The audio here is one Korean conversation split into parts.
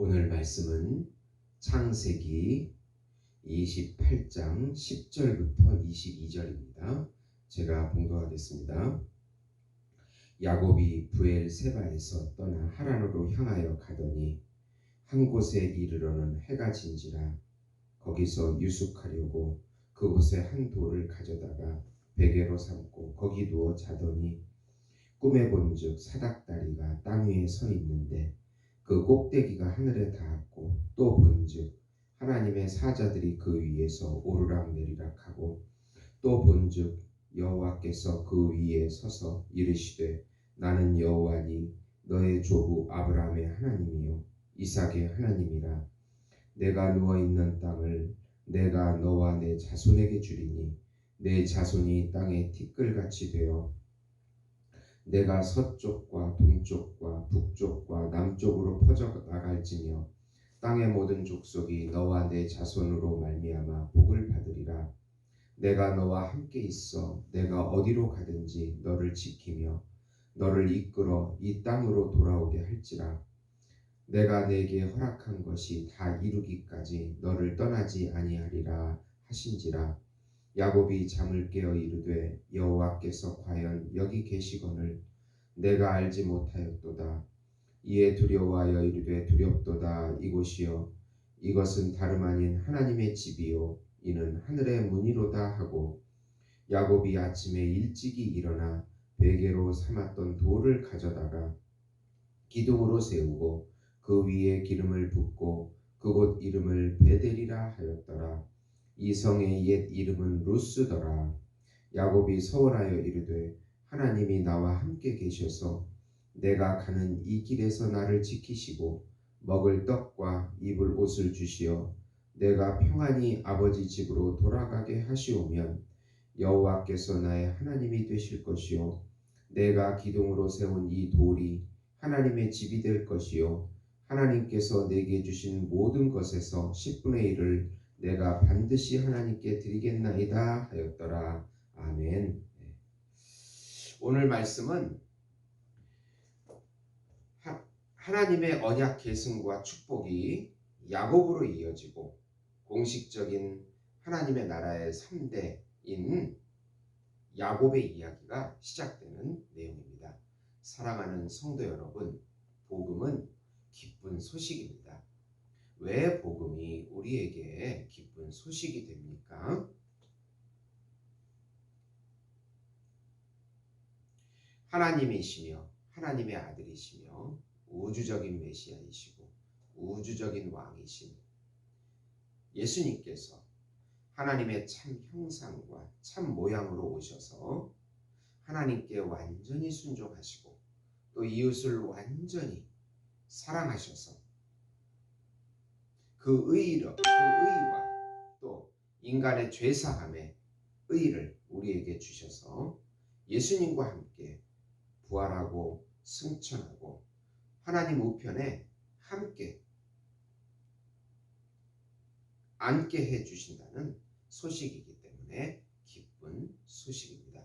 오늘 말씀은 창세기 28장 10절부터 22절입니다. 제가 봉독하겠습니다. 야곱이 브엘세바에서 떠나 하란으로 향하여 가더니 한 곳에 이르러는 해가 진지라. 거기서 유숙하려고 그곳에 한 돌을 가져다가 베개로 삼고 거기 누워 자더니 꿈에 본즉 사닥다리가 땅 위에 서 있는데 그 꼭대기가 하늘에 닿았고 또 본즉 하나님의 사자들이 그 위에서 오르락내리락하고 또 본즉 여호와께서 그 위에 서서 이르시되 나는 여호와니 너의 조부 아브라함의 하나님이요 이삭의 하나님이라. 내가 누워있는 땅을 내가 너와 내 자손에게 주리니 내 자손이 땅의 티끌같이 되어 내가 서쪽과 동쪽과 북쪽과 남쪽으로 퍼져 나갈지며 땅의 모든 족속이 너와 내 자손으로 말미암아 복을 받으리라. 내가 너와 함께 있어 내가 어디로 가든지 너를 지키며 너를 이끌어 이 땅으로 돌아오게 할지라. 내가 내게 허락한 것이 다 이루기까지 너를 떠나지 아니하리라 하신지라. 야곱이 잠을 깨어 이르되 여호와께서 과연 여기 계시거늘 내가 알지 못하였도다. 이에 두려워하여 이르되 두렵도다. 이곳이여 이것은 다름 아닌 하나님의 집이요 이는 하늘의 문이로다 하고 야곱이 아침에 일찍이 일어나 베개로 삼았던 돌을 가져다가 기둥으로 세우고 그 위에 기름을 붓고 그곳 이름을 베델이라 하였더라. 이 성의 옛 이름은 루스더라. 야곱이 서원하여 이르되 하나님이 나와 함께 계셔서 내가 가는 이 길에서 나를 지키시고 먹을 떡과 입을 옷을 주시어 내가 평안히 아버지 집으로 돌아가게 하시오면 여호와께서 나의 하나님이 되실 것이요 내가 기둥으로 세운 이 돌이 하나님의 집이 될 것이요 하나님께서 내게 주신 모든 것에서 10분의 1을 내가 반드시 하나님께 드리겠나이다 하였더라. 아멘. 오늘 말씀은 하나님의 언약 계승과 축복이 야곱으로 이어지고 공식적인 하나님의 나라의 3대인 야곱의 이야기가 시작되는 내용입니다. 사랑하는 성도 여러분, 복음은 기쁜 소식입니다. 왜 복음이 우리에게 기쁜 소식이 됩니까? 하나님이시며 하나님의 아들이시며 우주적인 메시아이시고 우주적인 왕이신 예수님께서 하나님의 참 형상과 참 모양으로 오셔서 하나님께 완전히 순종하시고 또 이웃을 완전히 사랑하셔서 그 의와 또 인간의 죄사함의 의를 우리에게 주셔서 예수님과 함께 부활하고 승천하고 하나님 우편에 함께 앉게 해주신다는 소식이기 때문에 기쁜 소식입니다.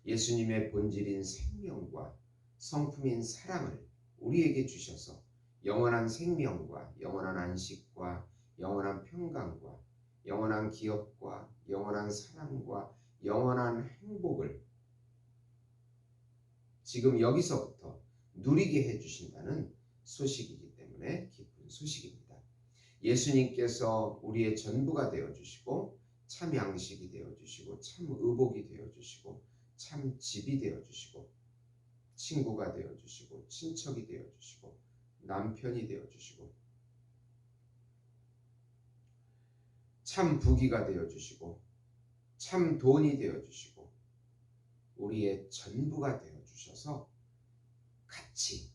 예수님의 본질인 생명과 성품인 사랑을 우리에게 주셔서 영원한 생명과 영원한 안식과 영원한 평강과 영원한 기업과 영원한 사랑과 영원한 행복을 지금 여기서부터 누리게 해주신다는 소식이기 때문에 기쁜 소식입니다. 예수님께서 우리의 전부가 되어주시고 참 양식이 되어주시고 참 의복이 되어주시고 참 집이 되어주시고 친구가 되어주시고 친척이 되어주시고 남편이 되어주시고 참 부귀가 되어주시고 참 돈이 되어주시고 우리의 전부가 되어주셔서 같이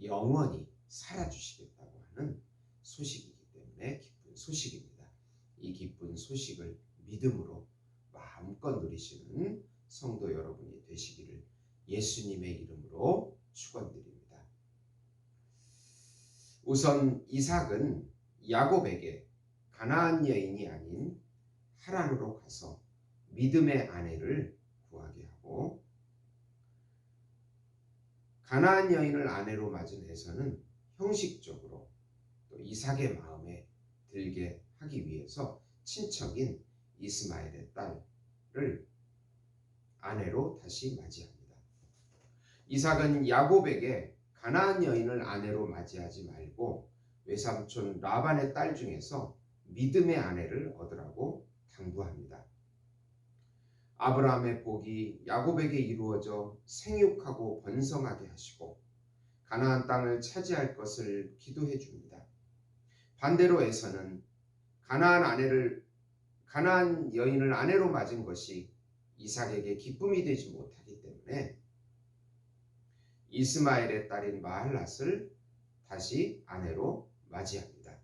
영원히 살아주시겠다고 하는 소식이기 때문에 기쁜 소식입니다. 이 기쁜 소식을 믿음으로 마음껏 누리시는 성도 여러분이 되시기를 예수님의 이름으로 축원드립니다. 우선 이삭은 야곱에게 가나안 여인이 아닌 하란으로 가서 믿음의 아내를 구하게 하고 가나안 여인을 아내로 맞은 에서는 형식적으로 또 이삭의 마음에 들게 하기 위해서 친척인 이스마엘의 딸을 아내로 다시 맞이합니다. 이삭은 야곱에게 가나안 여인을 아내로 맞이하지 말고 외삼촌 라반의 딸 중에서 믿음의 아내를 얻으라고 당부합니다. 아브라함의 복이 야곱에게 이루어져 생육하고 번성하게 하시고 가나안 땅을 차지할 것을 기도해 줍니다. 반대로 에서는 가나안 여인을 아내로 맞은 것이 이삭에게 기쁨이 되지 못하기 때문에 이스마엘의 딸인 마할랏을 다시 아내로 맞이합니다.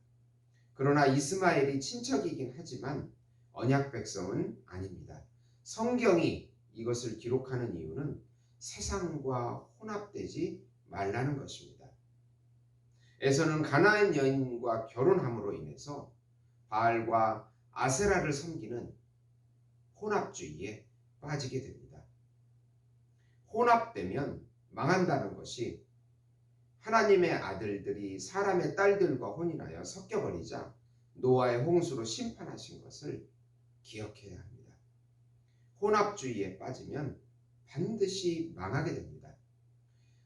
그러나 이스마엘이 친척이긴 하지만 언약 백성은 아닙니다. 성경이 이것을 기록하는 이유는 세상과 혼합되지 말라는 것입니다. 에서는 가나안 여인과 결혼함으로 인해서 바알과 아세라를 섬기는 혼합주의에 빠지게 됩니다. 혼합되면 망한다는 것이 하나님의 아들들이 사람의 딸들과 혼인하여 섞여버리자 노아의 홍수로 심판하신 것을 기억해야 합니다. 혼합주의에 빠지면 반드시 망하게 됩니다.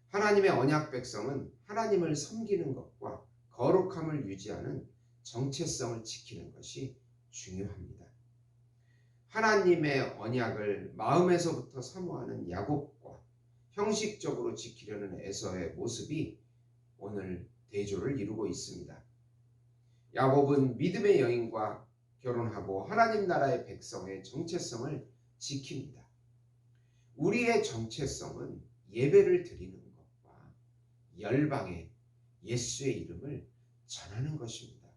하나님의 언약 백성은 하나님을 섬기는 것과 거룩함을 유지하는 정체성을 지키는 것이 중요합니다. 하나님의 언약을 마음에서부터 사모하는 야곱과 형식적으로 지키려는 에서의 모습이 오늘 대조를 이루고 있습니다. 야곱은 믿음의 여인과 결혼하고 하나님 나라의 백성의 정체성을 지킵니다. 우리의 정체성은 예배를 드리는 것과 열방에 예수의 이름을 전하는 것입니다.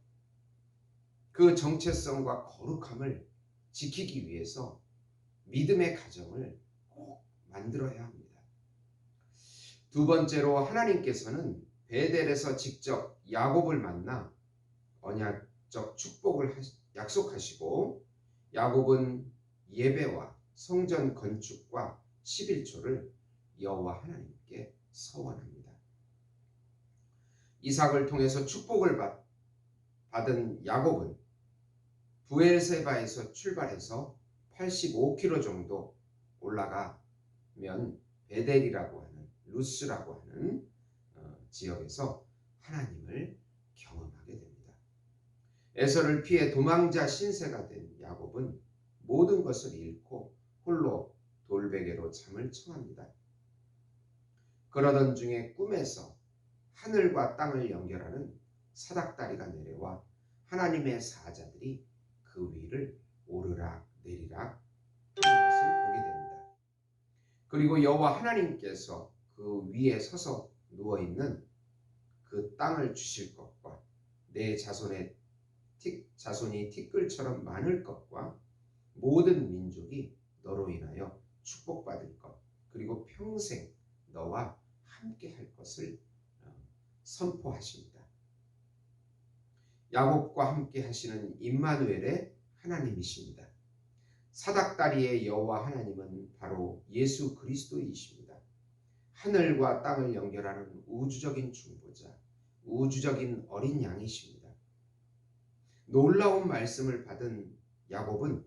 그 정체성과 거룩함을 지키기 위해서 믿음의 가정을 꼭 만들어야 합니다. 두 번째로 하나님께서는 베델에서 직접 야곱을 만나 언약적 축복을 약속하시고 야곱은 예배와 성전 건축과 11조를 여호와 하나님께 서원합니다. 이삭을 통해서 축복을 받은 야곱은 부엘세바에서 출발해서 85km 정도 올라가면 베델이라고 하는 루스라고 하는 지역에서 하나님을 경험하게 됩니다. 에서를 피해 도망자 신세가 된 야곱은 모든 것을 잃고 홀로 돌베개로 잠을 청합니다. 그러던 중에 꿈에서 하늘과 땅을 연결하는 사닥다리가 내려와 하나님의 사자들이 그 위를 오르락 내리락 하는 것을 보게 됩니다. 그리고 여호와 하나님께서 그 위에 서서 누워있는 그 땅을 주실 것과 내 자손이 티끌처럼 많을 것과 모든 민족이 너로 인하여 축복받을 것 그리고 평생 너와 함께 할 것을 선포하십니다. 야곱과 함께 하시는 임마누엘의 하나님이십니다. 사닥다리의 여호와 하나님은 바로 예수 그리스도이십니다. 하늘과 땅을 연결하는 우주적인 중보자, 우주적인 어린 양이십니다. 놀라운 말씀을 받은 야곱은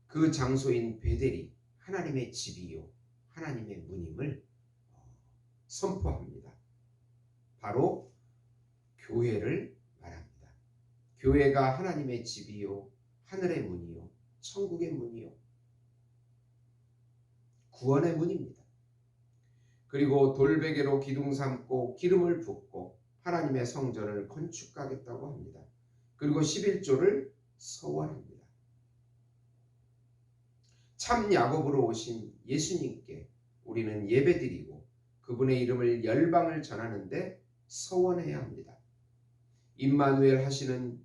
그 장소인 베델이 하나님의 집이요 하나님의 문임을 선포합니다. 바로 교회를 말합니다. 교회가 하나님의 집이요 하늘의 문이요 천국의 문이요 구원의 문입니다. 그리고 돌베개로 기둥 삼고 기름을 붓고 하나님의 성전을 건축하겠다고 합니다. 그리고 11조를 서원합니다. 참 야곱으로 오신 예수님께 우리는 예배드리고 그분의 이름을 열방을 전하는데 서원해야 합니다. 임마누엘 하시는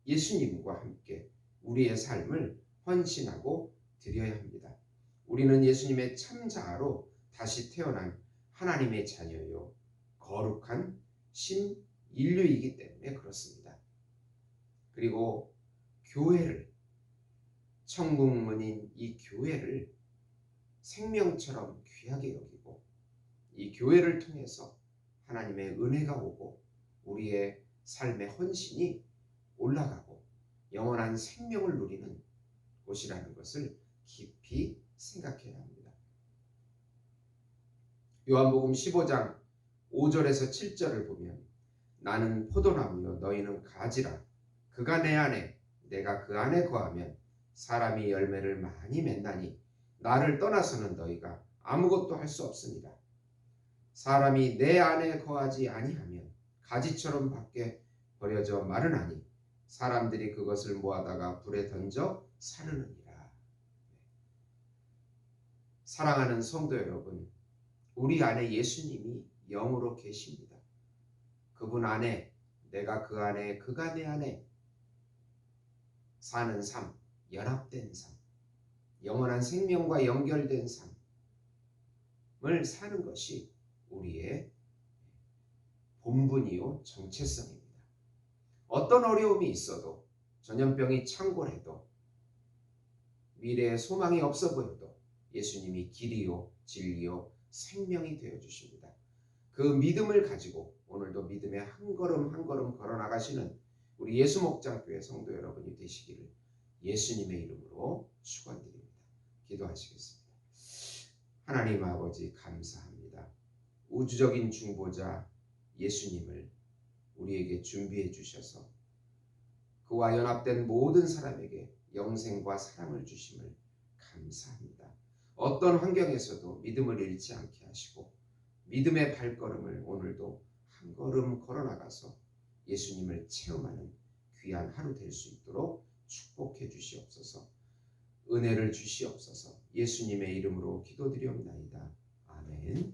예수님과 함께 우리의 삶을 헌신하고 드려야 합니다. 우리는 예수님의 참자아로 다시 태어난 하나님의 자녀요 거룩한 신인류이기 때문에 그렇습니다. 그리고 교회를 천국문인 이 교회를 생명처럼 귀하게 여기고 이 교회를 통해서 하나님의 은혜가 오고 우리의 삶의 헌신이 올라가고 영원한 생명을 누리는 곳이라는 것을 깊이 생각해야 합니다. 요한복음 15장 5절에서 7절을 보면 나는 포도나무요 너희는 가지라. 그가 내 안에 내가 그 안에 거하면 사람이 열매를 많이 맺나니 나를 떠나서는 너희가 아무것도 할 수 없습니다. 사람이 내 안에 거하지 아니하면 가지처럼 밖에 버려져 마르나니 사람들이 그것을 모아다가 불에 던져 사르느니라. 사랑하는 성도 여러분, 우리 안에 예수님이 영으로 계십니다. 그분 안에 내가 그 안에 그가 내 안에 사는 삶, 연합된 삶, 영원한 생명과 연결된 삶을 사는 것이 우리의 본분이요 정체성입니다. 어떤 어려움이 있어도 전염병이 창궐해도 미래에 소망이 없어 보여도 예수님이 길이요 진리요 생명이 되어 주십니다. 그 믿음을 가지고 오늘도 믿음의 한 걸음 한 걸음 걸어 나가시는 우리 예수목장교회 성도 여러분이 되시기를 예수님의 이름으로 축원드립니다. 기도하시겠습니다. 하나님 아버지 감사합니다. 우주적인 중보자 예수님을 우리에게 준비해 주셔서 그와 연합된 모든 사람에게 영생과 사랑을 주심을 감사합니다. 어떤 환경에서도 믿음을 잃지 않게 하시고 믿음의 발걸음을 오늘도 한 걸음 걸어 나가서 예수님을 체험하는 귀한 하루 될 수 있도록 축복해 주시옵소서. 은혜를 주시옵소서. 예수님의 이름으로 기도드리옵나이다. 아멘.